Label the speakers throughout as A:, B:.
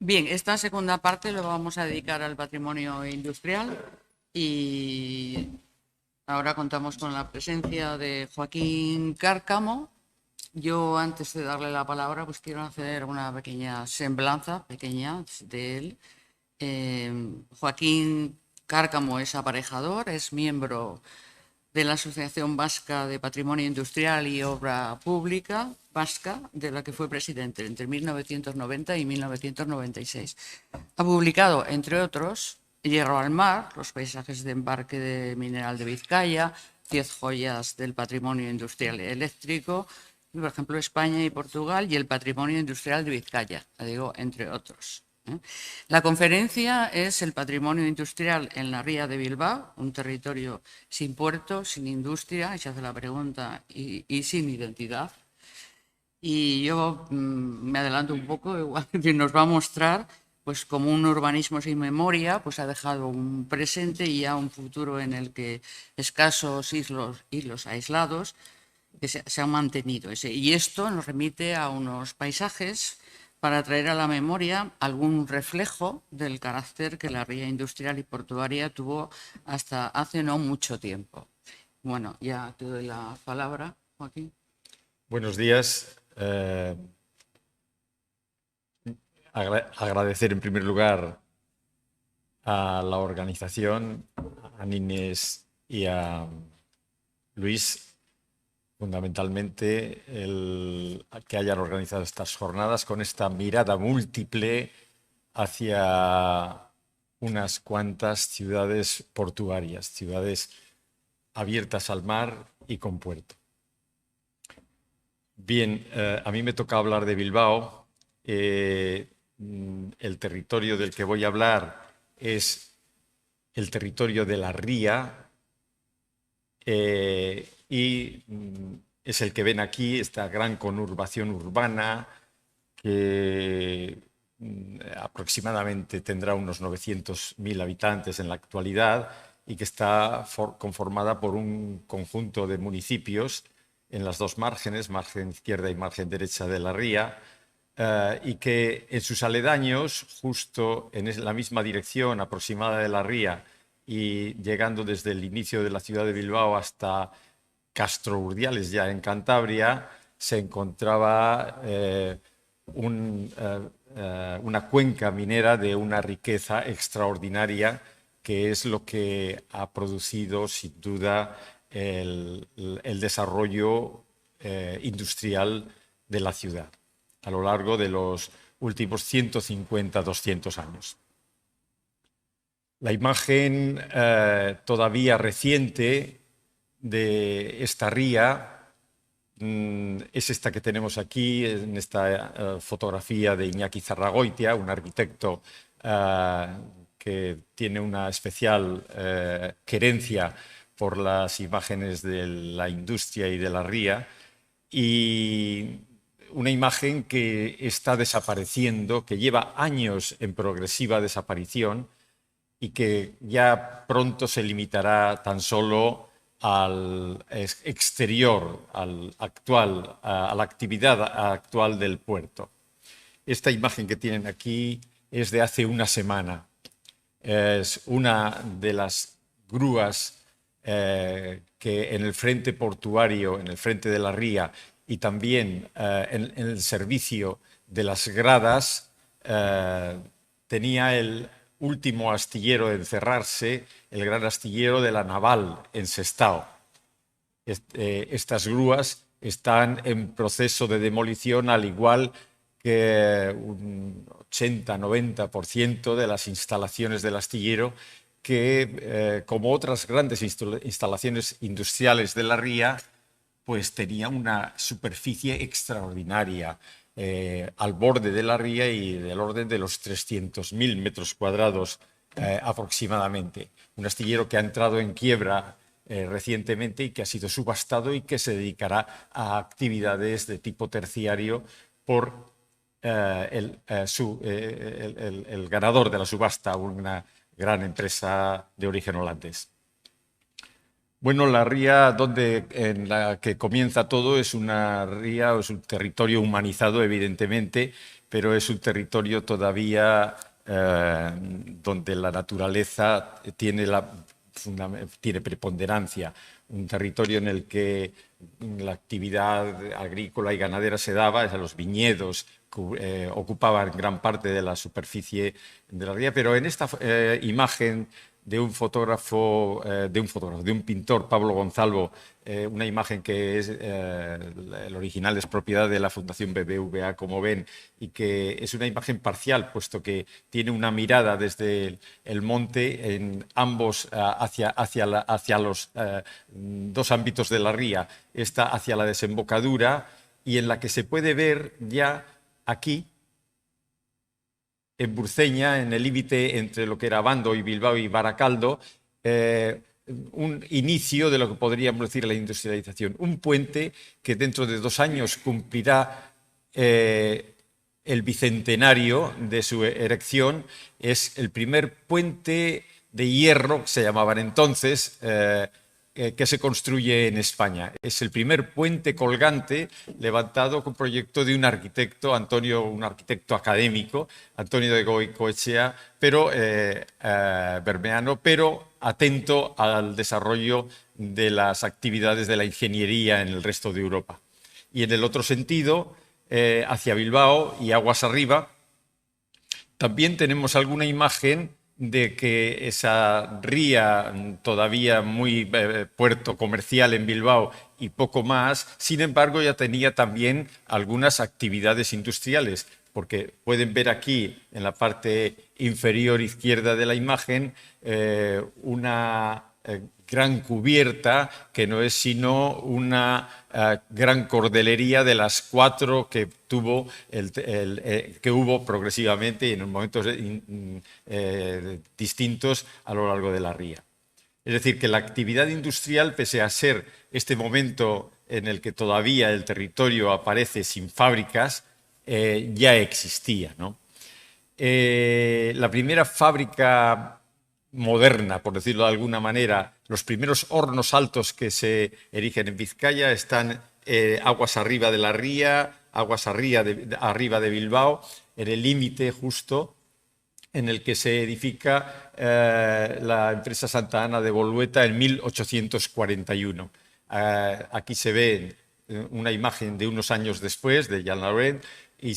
A: Bien, esta segunda parte lo vamos a dedicar al patrimonio industrial y ahora contamos con la presencia de Joaquín Cárcamo. Yo, antes de darle la palabra, pues quiero hacer una pequeña semblanza, pequeña, de él. Joaquín Cárcamo es aparejador, es miembro de la Asociación Vasca de Patrimonio Industrial y Obra Pública Vasca, de la que fue presidente entre 1990 y 1996. Ha publicado, entre otros, Hierro al mar, los paisajes de embarque de mineral de Vizcaya, 10 joyas del patrimonio industrial eléctrico, por ejemplo, España y Portugal, y el patrimonio industrial de Vizcaya, digo, entre otros. La conferencia es el patrimonio industrial en la Ría de Bilbao, un territorio sin puerto, sin industria, y se hace la pregunta, y sin identidad. Y yo me adelanto un poco, igual que nos va a mostrar, pues como un urbanismo sin memoria, pues ha dejado un presente y ya un futuro en el que escasos hilos aislados que se han mantenido. Y esto nos remite a unos paisajes para traer a la memoria algún reflejo del carácter que la ría industrial y portuaria tuvo hasta hace no mucho tiempo. Bueno, ya te doy la palabra, Joaquín.
B: Buenos días. Agradecer en primer lugar a la organización, a Inés y a Luis, fundamentalmente el que hayan organizado estas jornadas con esta mirada múltiple hacia unas cuantas ciudades portuarias, ciudades abiertas al mar y con puerto. Bien, a mí me toca hablar de Bilbao. El territorio del que voy a hablar es el territorio de la Ría es el que ven aquí, esta gran conurbación urbana que aproximadamente tendrá unos 900.000 habitantes en la actualidad y que está conformada por un conjunto de municipios en las dos márgenes, margen izquierda y margen derecha de la ría, y que en sus aledaños, justo en la misma dirección aproximada de la ría y llegando desde el inicio de la ciudad de Bilbao hasta Castro Urdiales, ya en Cantabria, se encontraba una cuenca minera de una riqueza extraordinaria, que es lo que ha producido, sin duda, el desarrollo industrial de la ciudad a lo largo de los últimos 150-200 años. La imagen todavía reciente de esta ría es esta que tenemos aquí, en esta fotografía de Iñaki Zarragoitia, un arquitecto que tiene una especial querencia por las imágenes de la industria y de la ría, y una imagen que está desapareciendo, que lleva años en progresiva desaparición y que ya pronto se limitará tan solo al exterior, a la actividad actual del puerto. Esta imagen que tienen aquí es de hace una semana. Es una de las grúas que en el frente portuario, en el frente de la ría y también en el servicio de las gradas, tenía el último astillero en cerrarse, el gran astillero de la Naval en Sestao. Estas grúas están en proceso de demolición, al igual que un 80-90% de las instalaciones del astillero, que, como otras grandes instalaciones industriales de la ría, pues tenía una superficie extraordinaria, al borde de la ría y del orden de los 300.000 metros cuadrados aproximadamente. Un astillero que ha entrado en quiebra recientemente y que ha sido subastado y que se dedicará a actividades de tipo terciario por el ganador de la subasta, una gran empresa de origen holandés. Bueno, la ría en la que comienza todo es una ría, es un territorio humanizado, evidentemente, pero es un territorio todavía donde la naturaleza tiene tiene preponderancia, un territorio en el que la actividad agrícola y ganadera se daba, los viñedos ocupaban gran parte de la superficie de la ría, pero en esta imagen de un pintor, Pablo Gonzalvo, una imagen que es el original es propiedad de la Fundación BBVA, como ven, y que es una imagen parcial, puesto que tiene una mirada desde el monte en ambos hacia los dos ámbitos de la ría, esta hacia la desembocadura, y en la que se puede ver ya aquí, en Burceña, en el límite entre lo que era Abando y Bilbao y Baracaldo, un inicio de lo que podríamos decir la industrialización. Un puente que dentro de 2 años cumplirá el bicentenario de su erección. Es el primer puente de hierro, se llamaban entonces, que se construye en España. Es el primer puente colgante levantado con proyecto de un arquitecto, un arquitecto académico, Antonio de Goicoechea, pero bermeano, pero atento al desarrollo de las actividades de la ingeniería en el resto de Europa. Y en el otro sentido, hacia Bilbao y aguas arriba, también tenemos alguna imagen de que esa ría, todavía muy puerto comercial en Bilbao y poco más, sin embargo ya tenía también algunas actividades industriales, porque pueden ver aquí en la parte inferior izquierda de la imagen una gran cubierta que no es sino una gran cordelería de las 4 que hubo progresivamente y en momentos distintos a lo largo de la ría. Es decir, que la actividad industrial, pese a ser este momento en el que todavía el territorio aparece sin fábricas, ya existía, ¿no? La primera fábrica moderna, por decirlo de alguna manera, los primeros hornos altos que se erigen en Vizcaya están aguas arriba de la ría, aguas arriba de Bilbao, en el límite justo en el que se edifica la empresa Santa Ana de Bolueta en 1841. Aquí se ve una imagen de unos años después de Jean Laurent, y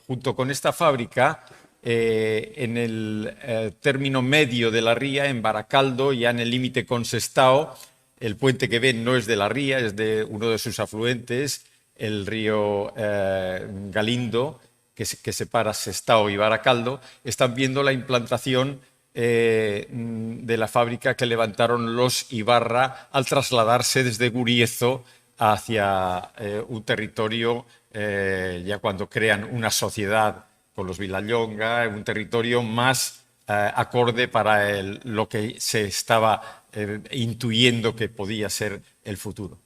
B: junto con esta fábrica, en el término medio de la ría, en Baracaldo, ya en el límite con Sestao, el puente que ven no es de la ría, es de uno de sus afluentes, el río Galindo, que separa Sestao y Baracaldo. Están viendo la implantación de la fábrica que levantaron los Ibarra al trasladarse desde Guriezo hacia un territorio, ya cuando crean una sociedad con los Vilallonga, un territorio más acorde para lo que se estaba intuyendo que podía ser el futuro.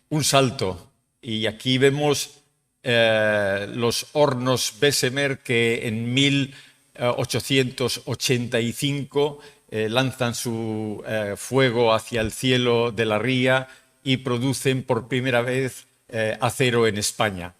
B: Un salto, y aquí vemos los hornos Bessemer que en 1885 lanzan su fuego hacia el cielo de la ría y producen por primera vez acero en España.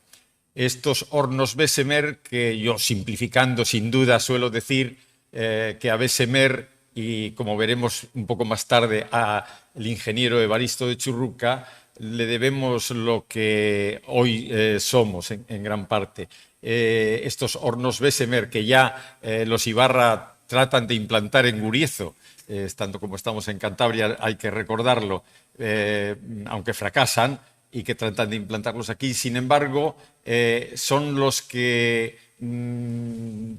B: Estos hornos Bessemer, que yo simplificando sin duda suelo decir que a Bessemer, y como veremos un poco más tarde al ingeniero Evaristo de Churruca, le debemos lo que hoy somos en gran parte. Estos hornos Bessemer que ya los Ibarra tratan de implantar en Guriezo, estando como estamos en Cantabria, hay que recordarlo, aunque fracasan, y que tratan de implantarlos aquí. Sin embargo, son los que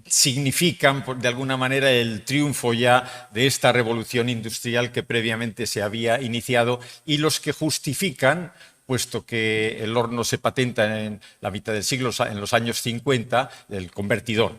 B: significan de alguna manera el triunfo ya de esta revolución industrial que previamente se había iniciado, y los que justifican, puesto que el horno se patenta en la mitad del siglo, en los años 50, el convertidor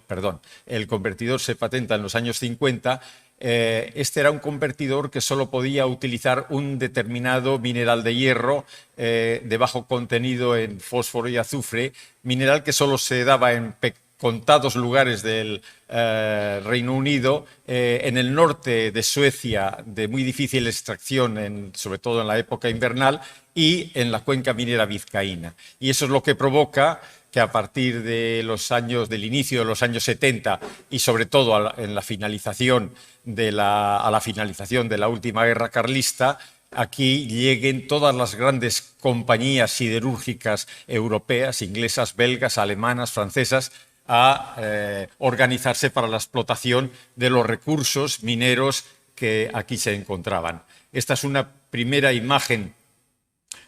B: se patenta en los años 50. Este era un convertidor que solo podía utilizar un determinado mineral de hierro de bajo contenido en fósforo y azufre, mineral que solo se daba en contados lugares del Reino Unido, en el norte de Suecia de muy difícil extracción, sobre todo en la época invernal, y en la cuenca minera vizcaína. Y eso es lo que provoca que a partir de del inicio de los años 70 y sobre todo a la finalización de la última guerra carlista, aquí lleguen todas las grandes compañías siderúrgicas europeas, inglesas, belgas, alemanas, francesas, a organizarse para la explotación de los recursos mineros que aquí se encontraban. Esta es una primera imagen,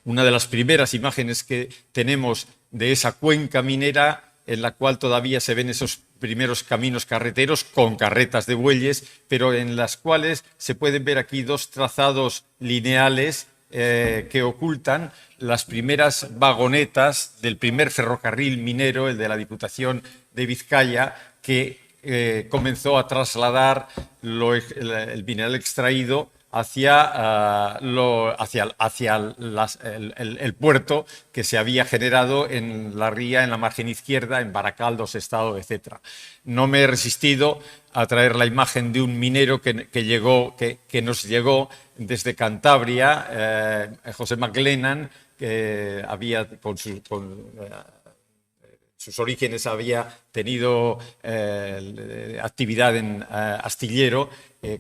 B: una de las primeras imágenes que tenemos de esa cuenca minera, en la cual todavía se ven esos primeros caminos carreteros con carretas de bueyes, pero en las cuales se pueden ver aquí dos trazados lineales que ocultan las primeras vagonetas del primer ferrocarril minero, el de la Diputación de Vizcaya, que comenzó a trasladar el mineral extraído hacia el puerto que se había generado en la ría, en la margen izquierda, en Baracaldo, Sestao, etc. No me he resistido a traer la imagen de un minero que nos llegó desde Cantabria, José McLennan, que había sus orígenes había tenido actividad en astillero,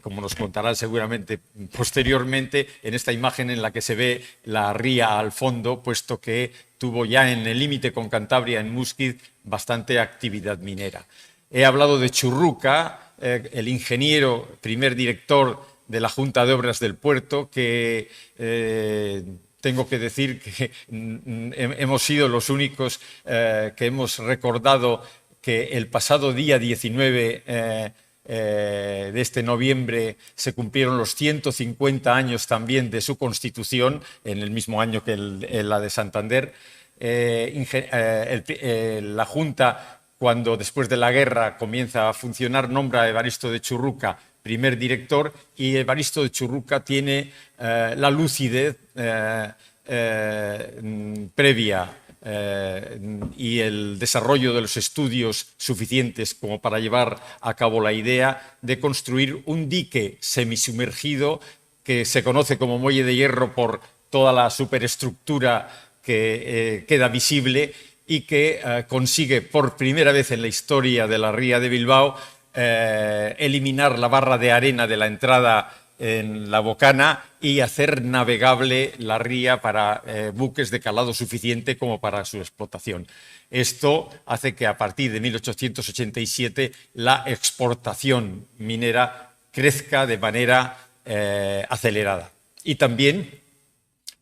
B: como nos contarán seguramente posteriormente, en esta imagen en la que se ve la ría al fondo, puesto que tuvo ya en el límite con Cantabria, en Muskiz, bastante actividad minera. He hablado de Churruca, el ingeniero, primer director de la Junta de Obras del Puerto, que tengo que decir que hemos sido los únicos que hemos recordado que el pasado día 19 de este noviembre se cumplieron los 150 años también de su constitución, en el mismo año que la de Santander. La Junta, cuando después de la guerra comienza a funcionar, nombra a Evaristo de Churruca primer director, y Evaristo de Churruca tiene la lucidez previa y el desarrollo de los estudios suficientes como para llevar a cabo la idea de construir un dique semisumergido que se conoce como muelle de hierro por toda la superestructura que queda visible, y que consigue por primera vez en la historia de la ría de Bilbao eliminar la barra de arena de la entrada en la bocana y hacer navegable la ría para buques de calado suficiente como para su explotación. Esto hace que a partir de 1887 la exportación minera crezca de manera acelerada. Y también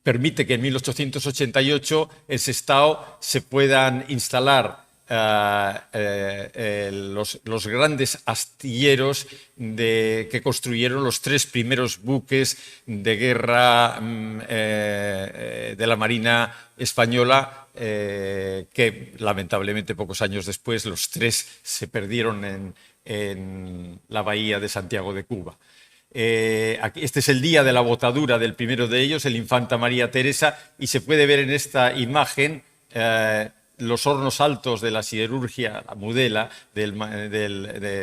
B: permite que en 1888 en Sestao se puedan instalar los grandes astilleros que construyeron los tres primeros buques de guerra de la Marina Española, que lamentablemente pocos años después los tres se perdieron en la bahía de Santiago de Cuba. Este es el día de la botadura del primero de ellos, el Infanta María Teresa, y se puede ver en esta imagen los hornos altos de la siderurgia, la Mudela, de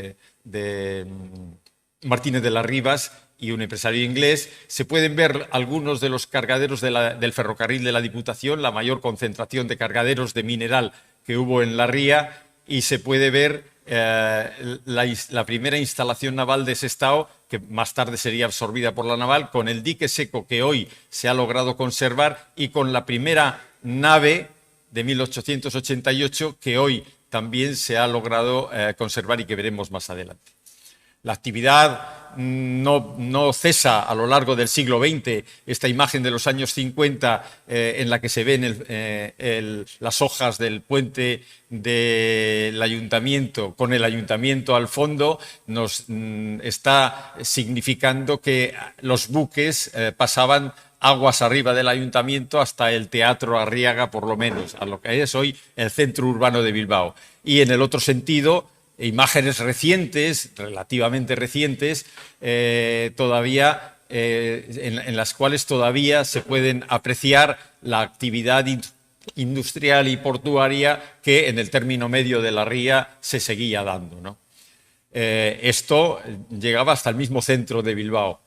B: Martínez de las Rivas y un empresario inglés. Se pueden ver algunos de los cargaderos del ferrocarril de la Diputación, la mayor concentración de cargaderos de mineral que hubo en la ría, y se puede ver la primera instalación naval de Sestao, que más tarde sería absorbida por la naval, con el dique seco que hoy se ha logrado conservar, y con la primera nave de 1888 que hoy también se ha logrado conservar y que veremos más adelante. La actividad no cesa a lo largo del siglo XX. Esta imagen de los años 50 en la que se ven las hojas del puente del ayuntamiento con el ayuntamiento al fondo nos está significando que los buques pasaban aguas arriba del ayuntamiento hasta el Teatro Arriaga, por lo menos, a lo que es hoy el centro urbano de Bilbao. Y en el otro sentido, imágenes recientes, relativamente recientes, todavía en las cuales todavía se pueden apreciar la actividad industrial y portuaria que en el término medio de la ría se seguía dando, ¿no? Esto llegaba hasta el mismo centro de Bilbao.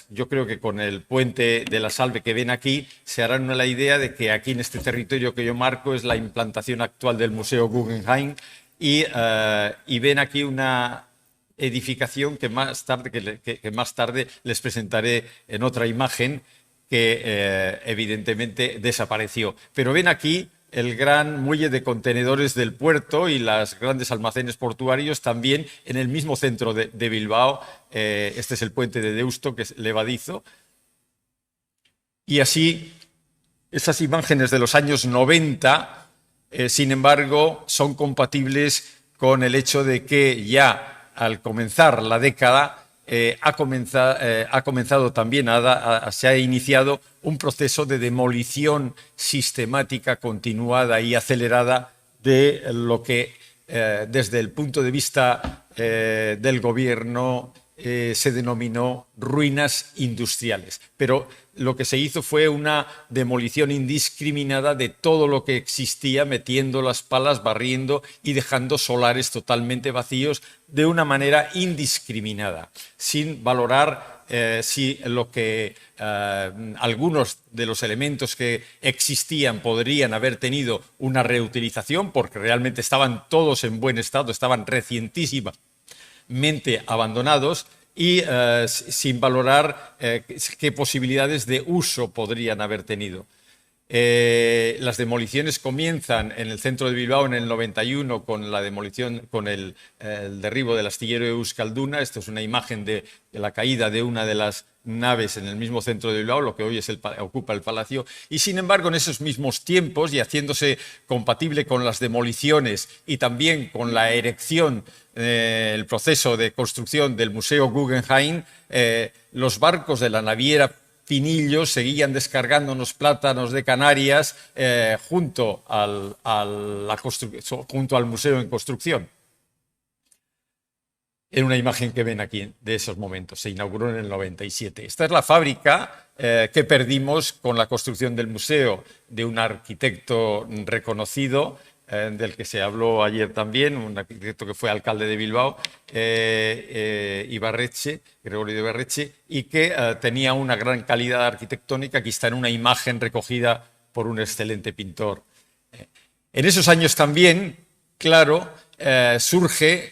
B: Yo creo que con el puente de la Salve que ven aquí se harán la idea de que aquí en este territorio que yo marco es la implantación actual del Museo Guggenheim y ven aquí una edificación que más tarde les presentaré en otra imagen que evidentemente desapareció. Pero ven aquí el gran muelle de contenedores del puerto y los grandes almacenes portuarios también en el mismo centro de Bilbao. Este es el puente de Deusto, que es levadizo. Y así, esas imágenes de los años 90, sin embargo, son compatibles con el hecho de que ya al comenzar la década ha comenzado también, se ha iniciado un proceso de demolición sistemática, continuada y acelerada de lo que desde el punto de vista del gobierno se denominó ruinas industriales. Pero lo que se hizo fue una demolición indiscriminada de todo lo que existía, metiendo las palas, barriendo y dejando solares totalmente vacíos de una manera indiscriminada, sin valorar si algunos de los elementos que existían podrían haber tenido una reutilización, porque realmente estaban todos en buen estado, estaban recientísimamente abandonados, y sin valorar qué posibilidades de uso podrían haber tenido. Las demoliciones comienzan en el centro de Bilbao en el 91 con la demolición, con el derribo del astillero de Euskalduna. Esto es una imagen de la caída de una de las naves en el mismo centro de Bilbao, lo que hoy ocupa el palacio. Y sin embargo, en esos mismos tiempos, y haciéndose compatible con las demoliciones y también con la erección, el proceso de construcción del Museo Guggenheim, los barcos de la naviera Pinillos seguían descargando unos plátanos de Canarias junto al museo en construcción. En una imagen que ven aquí de esos momentos, se inauguró en el 97. Esta es la fábrica que perdimos con la construcción del museo, de un arquitecto reconocido, del que se habló ayer también, un arquitecto que fue alcalde de Bilbao, Gregorio Ibarretxe, y que tenía una gran calidad arquitectónica. Aquí está en una imagen recogida por un excelente pintor. En esos años también, claro, surge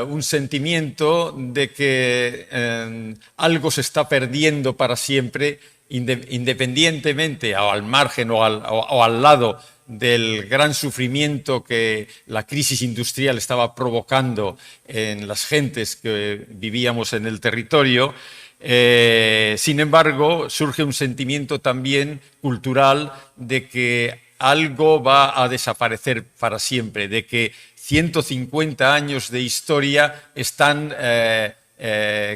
B: un sentimiento de que algo se está perdiendo para siempre, independientemente o al margen o al lado del gran sufrimiento que la crisis industrial estaba provocando en las gentes que vivíamos en el territorio. Sin embargo, surge un sentimiento también cultural de que algo va a desaparecer para siempre, de que 150 años de historia están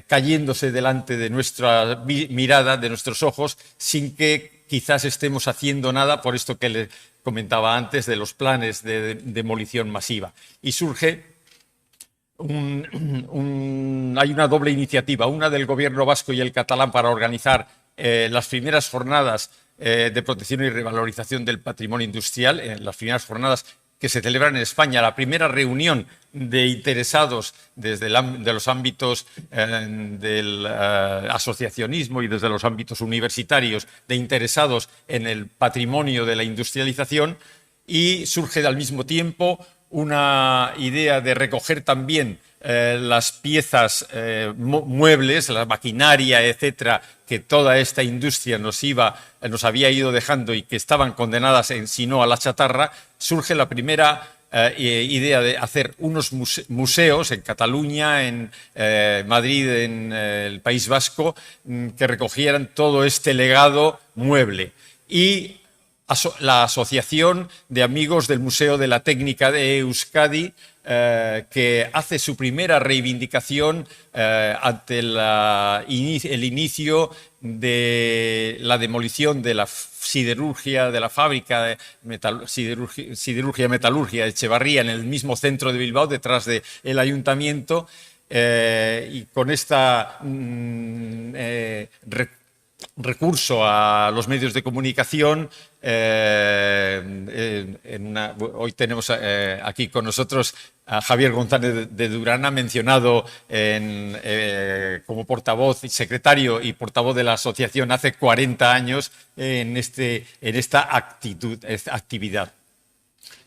B: cayéndose delante de nuestra mirada, de nuestros ojos, sin que quizás estemos haciendo nada, por esto que les comentaba antes de los planes de demolición masiva. Y surge hay una doble iniciativa, una del gobierno vasco y el catalán, para organizar las primeras jornadas de protección y revalorización del patrimonio industrial, las primeras jornadas que se celebran en España, la primera reunión de interesados desde de los ámbitos del asociacionismo y desde los ámbitos universitarios, de interesados en el patrimonio de la industrialización, y surge al mismo tiempo una idea de recoger también las piezas muebles, la maquinaria, etcétera, que toda esta industria nos había ido dejando y que estaban condenadas si no a la chatarra. Surge la primera idea de hacer unos museos en Cataluña, en Madrid, en el País Vasco, que recogieran todo este legado mueble. Y la Asociación de Amigos del Museo de la Técnica de Euskadi, que hace su primera reivindicación ante el inicio de la demolición de la siderurgia, de la fábrica de siderurgia y metalurgia de Echevarría, en el mismo centro de Bilbao, detrás del ayuntamiento, y con esta recurso a los medios de comunicación Hoy tenemos aquí con nosotros a Javier González de Durán, ha mencionado como portavoz, secretario y portavoz de la asociación hace 40 años en esta actividad.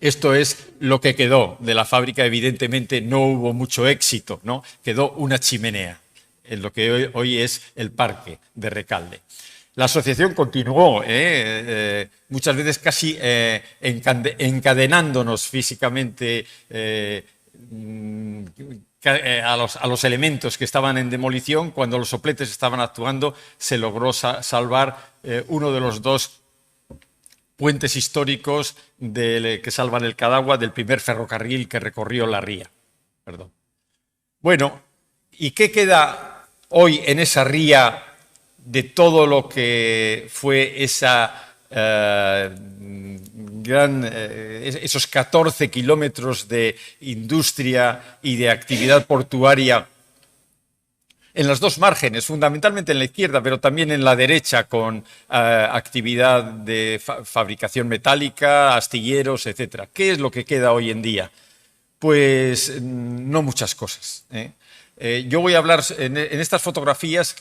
B: Esto es lo que quedó de la fábrica. Evidentemente no hubo mucho éxito, ¿no? Quedó una chimenea en lo que hoy es el Parque de Recalde. La asociación continuó, muchas veces casi encadenándonos físicamente a los elementos que estaban en demolición. Cuando los sopletes estaban actuando, se logró salvar uno de los dos puentes históricos que salvan el Cadagua del primer ferrocarril que recorrió la ría. Perdón. Bueno, ¿y qué queda hoy en esa ría de todo lo que fue esos 14 kilómetros de industria y de actividad portuaria en las dos márgenes, fundamentalmente en la izquierda, pero también en la derecha, con actividad de fabricación metálica, astilleros, etc.? ¿Qué es lo que queda hoy en día? Pues no muchas cosas, yo voy a hablar en estas fotografías,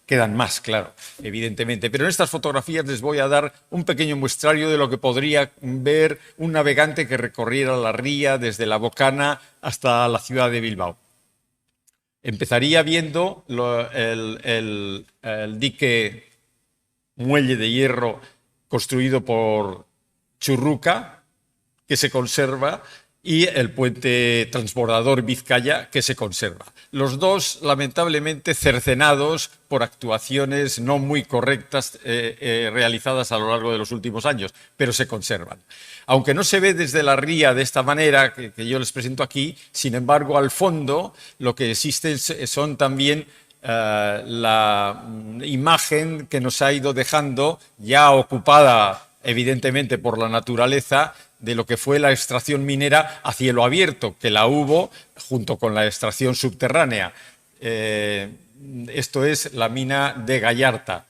B: quedan más, claro, evidentemente, pero en estas fotografías les voy a dar un pequeño muestrario de lo que podría ver un navegante que recorriera la ría desde La Bocana hasta la ciudad de Bilbao. Empezaría viendo el dique muelle de hierro construido por Churruca, que se conserva, y el puente transbordador Vizcaya, que se conserva. Los dos, lamentablemente, cercenados por actuaciones no muy correctas realizadas a lo largo de los últimos años, pero se conservan. Aunque no se ve desde la ría de esta manera que yo les presento aquí, sin embargo, al fondo lo que existe son también la imagen que nos ha ido dejando, ya ocupada evidentemente por la naturaleza, de lo que fue la extracción minera a cielo abierto, que la hubo junto con la extracción subterránea. Esto es la mina de Gallarta.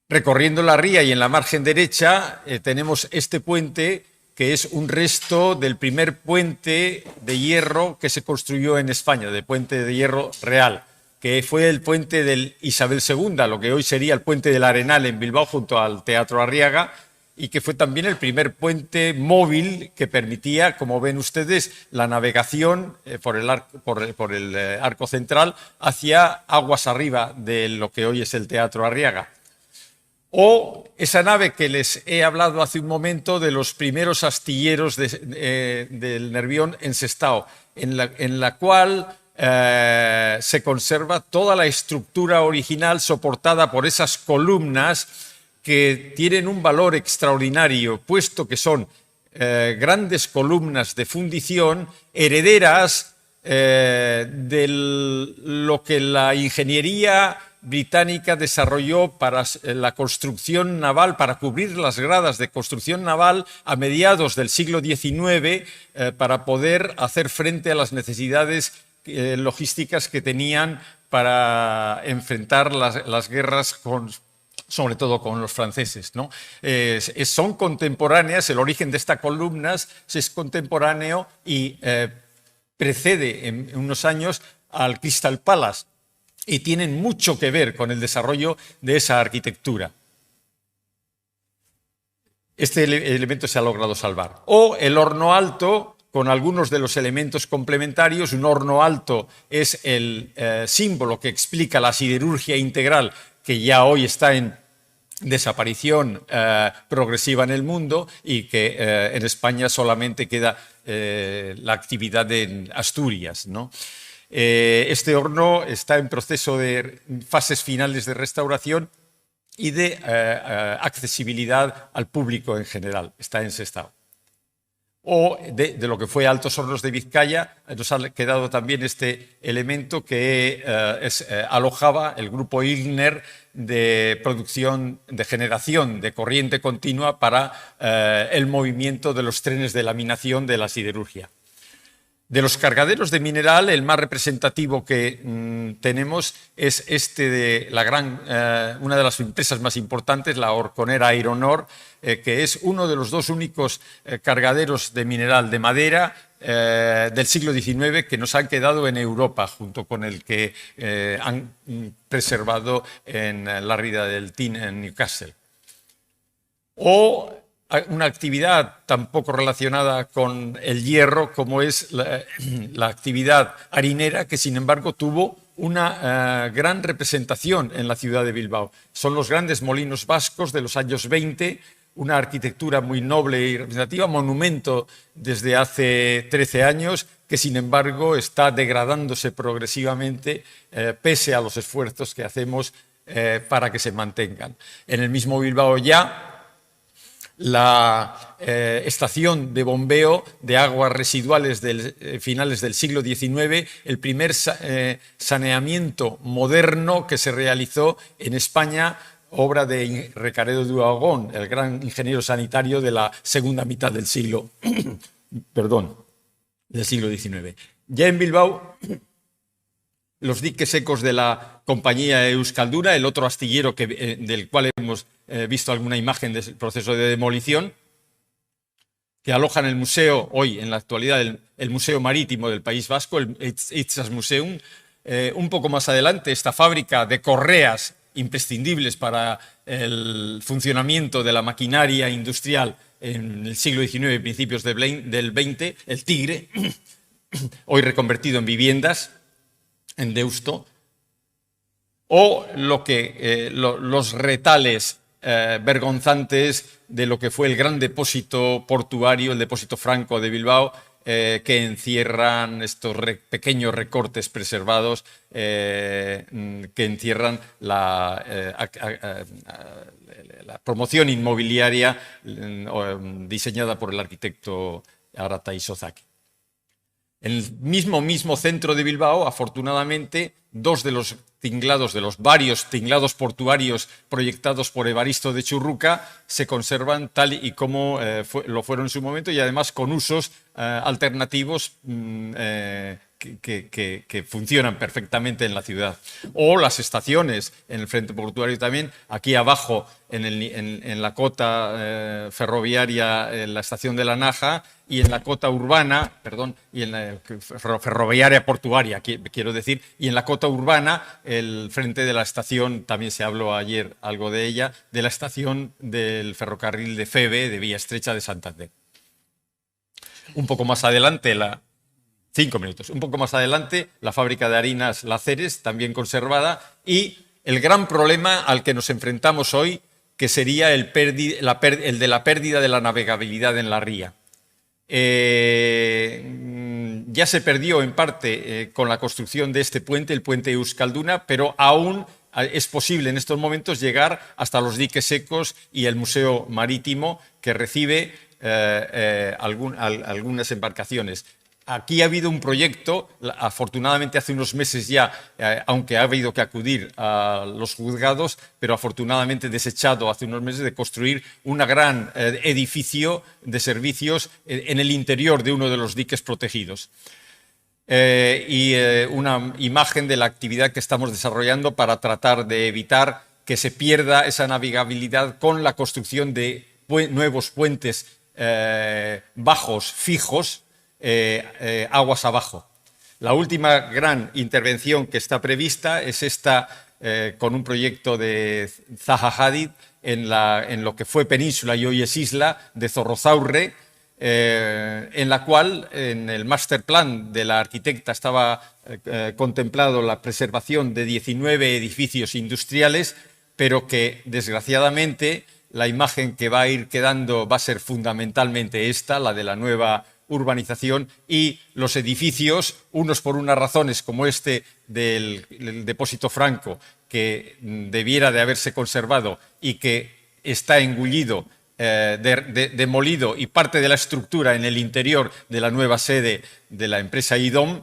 B: Recorriendo la ría y en la margen derecha tenemos este puente, que es un resto del primer puente de hierro que se construyó en España, de puente de hierro real, que fue el puente del Isabel II, lo que hoy sería el puente del Arenal en Bilbao junto al Teatro Arriaga, y que fue también el primer puente móvil que permitía, como ven ustedes, la navegación por el arco central hacia aguas arriba de lo que hoy es el Teatro Arriaga. O esa nave que les he hablado hace un momento de los primeros astilleros del Nervión en Sestao, en la cual se conserva toda la estructura original soportada por esas columnas que tienen un valor extraordinario, puesto que son grandes columnas de fundición herederas de lo que la ingeniería británica desarrolló para la construcción naval, para cubrir las gradas de construcción naval a mediados del siglo XIX, para poder hacer frente a las necesidades logísticas que tenían para enfrentar las guerras sobre todo con los franceses, ¿no? Son contemporáneas, el origen de estas columnas es contemporáneo y precede en unos años al Crystal Palace y tienen mucho que ver con el desarrollo de esa arquitectura. Este elemento se ha logrado salvar. O el horno alto, con algunos de los elementos complementarios. Un horno alto es el símbolo que explica la siderurgia integral, que ya hoy está en desaparición progresiva en el mundo y que en España solamente queda la actividad en Asturias, ¿no? Este horno está en proceso de fases finales de restauración y de accesibilidad al público en general. Está en Sestao. O de lo que fue Altos Hornos de Vizcaya, nos ha quedado también este elemento que alojaba el grupo Ilgner de producción, de generación de corriente continua para el movimiento de los trenes de laminación de la siderurgia. De los cargaderos de mineral, el más representativo que tenemos es este de una de las empresas más importantes, la Horconera Iron Ore, que es uno de los dos únicos cargaderos de mineral de madera del siglo XIX que nos han quedado en Europa, junto con el que han preservado en la Rida del Tin en Newcastle. O una actividad tampoco relacionada con el hierro, como es la actividad harinera, que sin embargo tuvo una gran representación en la ciudad de Bilbao. Son los grandes molinos vascos de los años 20, una arquitectura muy noble y representativa, monumento desde hace 13 años, que sin embargo está degradándose progresivamente pese a los esfuerzos que hacemos para que se mantengan. En el mismo Bilbao ya la estación de bombeo de aguas residuales de finales del siglo XIX, el primer saneamiento moderno que se realizó en España, obra de Recaredo de Uhagón, el gran ingeniero sanitario de la segunda mitad del siglo, del siglo XIX. Ya en Bilbao, los diques secos de la compañía Euskalduna, el otro astillero del cual hemos visto alguna imagen del proceso de demolición, que aloja en el museo, hoy en la actualidad, el Museo Marítimo del País Vasco, el Itzasmuseum. Un poco más adelante, esta fábrica de correas imprescindibles para el funcionamiento de la maquinaria industrial en el siglo XIX y principios del XX, el Tigre, hoy reconvertido en viviendas, en Deusto, o los retales vergonzantes de lo que fue el gran depósito portuario, el depósito franco de Bilbao, que encierran estos pequeños recortes preservados que encierran la promoción inmobiliaria diseñada por el arquitecto Arata Isozaki. En el mismo centro de Bilbao, afortunadamente, dos de los tinglados, de los varios tinglados portuarios proyectados por Evaristo de Churruca, se conservan tal y como lo fueron en su momento, y además con usos alternativos que funcionan perfectamente en la ciudad. O las estaciones en el frente portuario también, aquí abajo en la cota ferroviaria, en la estación de La Naja, y en la cota urbana, y en la ferroviaria portuaria, quiero decir, y en la cota urbana, el frente de la estación, también se habló ayer algo de ella, de la estación del ferrocarril de Feve, de Vía Estrecha de Santander. Un poco más adelante, 5 minutos. Un poco más adelante, la fábrica de harinas Laceres, también conservada, y el gran problema al que nos enfrentamos hoy, que sería el de la pérdida de la navegabilidad en la ría. Ya se perdió en parte con la construcción de este puente, el puente Euskalduna, pero aún es posible en estos momentos llegar hasta los diques secos y el Museo Marítimo, que recibe algunas embarcaciones. Aquí ha habido un proyecto, afortunadamente hace unos meses ya, aunque ha habido que acudir a los juzgados, pero afortunadamente desechado hace unos meses, de construir un gran edificio de servicios en el interior de uno de los diques protegidos. Una imagen de la actividad que estamos desarrollando para tratar de evitar que se pierda esa navegabilidad con la construcción de nuevos puentes bajos, fijos, aguas abajo. La última gran intervención que está prevista es esta con un proyecto de Zaha Hadid en lo que fue península y hoy es isla de Zorrozaurre, en la cual en el master plan de la arquitecta estaba contemplado la preservación de 19 edificios industriales, pero que desgraciadamente la imagen que va a ir quedando va a ser fundamentalmente esta, la de la nueva urbanización, y los edificios, unos por unas razones como este del depósito franco, que debiera de haberse conservado y que está engullido, demolido, y parte de la estructura en el interior de la nueva sede de la empresa IDOM,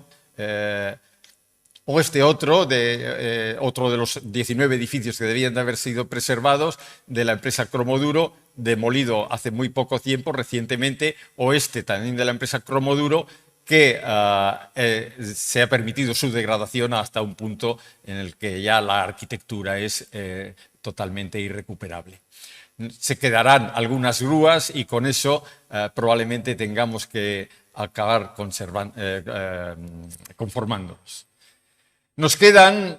B: o este otro de los 19 edificios que debían de haber sido preservados de la empresa Cromoduro, demolido hace muy poco tiempo, recientemente, o este también de la empresa Cromoduro, que se ha permitido su degradación hasta un punto en el que ya la arquitectura es totalmente irrecuperable. Se quedarán algunas grúas y con eso probablemente tengamos que acabar conformándonos. Nos quedan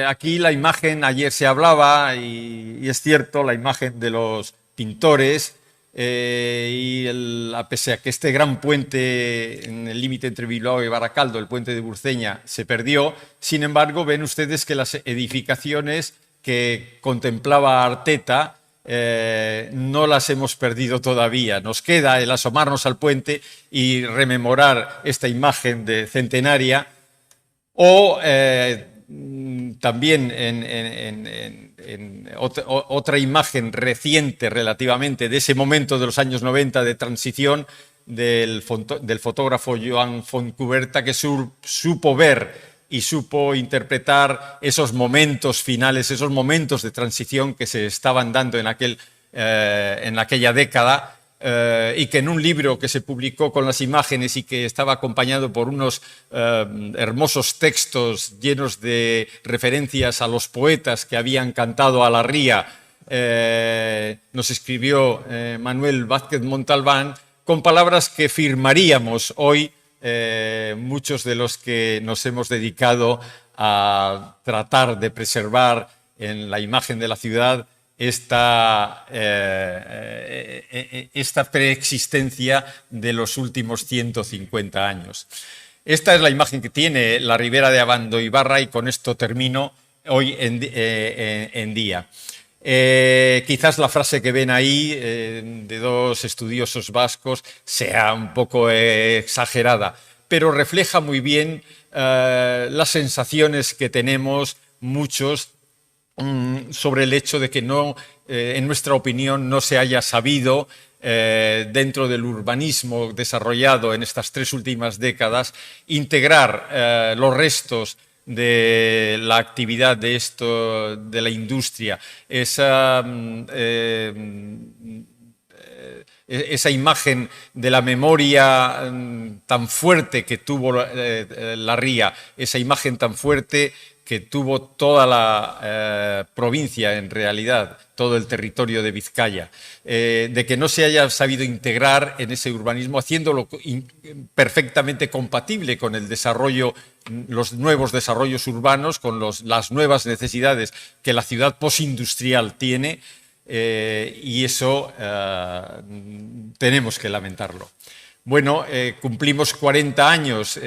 B: aquí la imagen, ayer se hablaba, y es cierto, la imagen de los pintores, pese a que este gran puente en el límite entre Bilbao y Baracaldo, el puente de Burceña, se perdió, sin embargo, ven ustedes que las edificaciones que contemplaba Arteta no las hemos perdido todavía. Nos queda el asomarnos al puente y rememorar esta imagen centenaria, o también otra imagen reciente relativamente de ese momento de los años 90 de transición del fotógrafo Joan Fontcuberta, que supo ver y supo interpretar esos momentos finales, esos momentos de transición que se estaban dando en aquella década, y que en un libro que se publicó con las imágenes y que estaba acompañado por unos hermosos textos llenos de referencias a los poetas que habían cantado a la ría, nos escribió Manuel Vázquez Montalbán, con palabras que firmaríamos hoy muchos de los que nos hemos dedicado a tratar de preservar en la imagen de la ciudad esta preexistencia de los últimos 150 años. Esta es la imagen que tiene la ribera de Abandoibarra, y con esto termino hoy en día. Quizás la frase que ven ahí de dos estudiosos vascos sea un poco exagerada, pero refleja muy bien las sensaciones que tenemos muchos sobre el hecho de que en nuestra opinión, no se haya sabido, dentro del urbanismo desarrollado en estas 3 últimas décadas, integrar los restos de la actividad de la industria, esa imagen de la memoria tan fuerte que tuvo la ría, esa imagen tan fuerte que tuvo toda la provincia, en realidad, todo el territorio de Vizcaya, de que no se haya sabido integrar en ese urbanismo, haciéndolo perfectamente compatible con el desarrollo, los nuevos desarrollos urbanos, con las nuevas necesidades que la ciudad postindustrial tiene, y eso tenemos que lamentarlo. Bueno, cumplimos 40 años,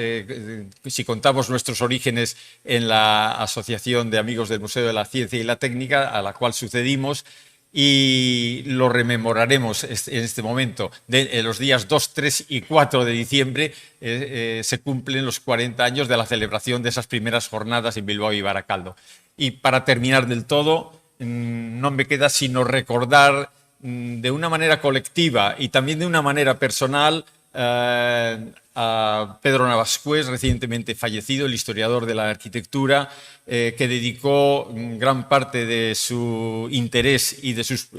B: si contamos nuestros orígenes en la Asociación de Amigos del Museo de la Ciencia y la Técnica, a la cual sucedimos, y lo rememoraremos en este momento. En los días 2, 3 y 4 de diciembre se cumplen los 40 años de la celebración de esas primeras jornadas en Bilbao y Baracaldo. Y para terminar del todo, no me queda sino recordar de una manera colectiva y también de una manera personal a Pedro Navascués, recientemente fallecido, el historiador de la arquitectura, que dedicó gran parte de su interés y de sus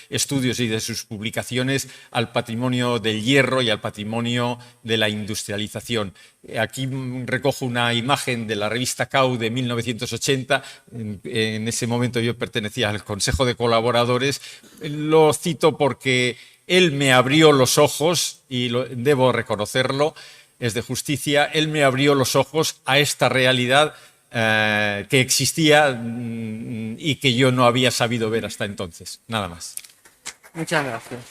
B: estudios y de sus publicaciones al patrimonio del hierro y al patrimonio de la industrialización. Aquí recojo una imagen de la revista CAU de 1980. En ese momento yo pertenecía al Consejo de Colaboradores. Lo cito porque él me abrió los ojos, y debo reconocerlo, es de justicia. Él me abrió los ojos a esta realidad que existía y que yo no había sabido ver hasta entonces. Nada más.
A: Muchas gracias.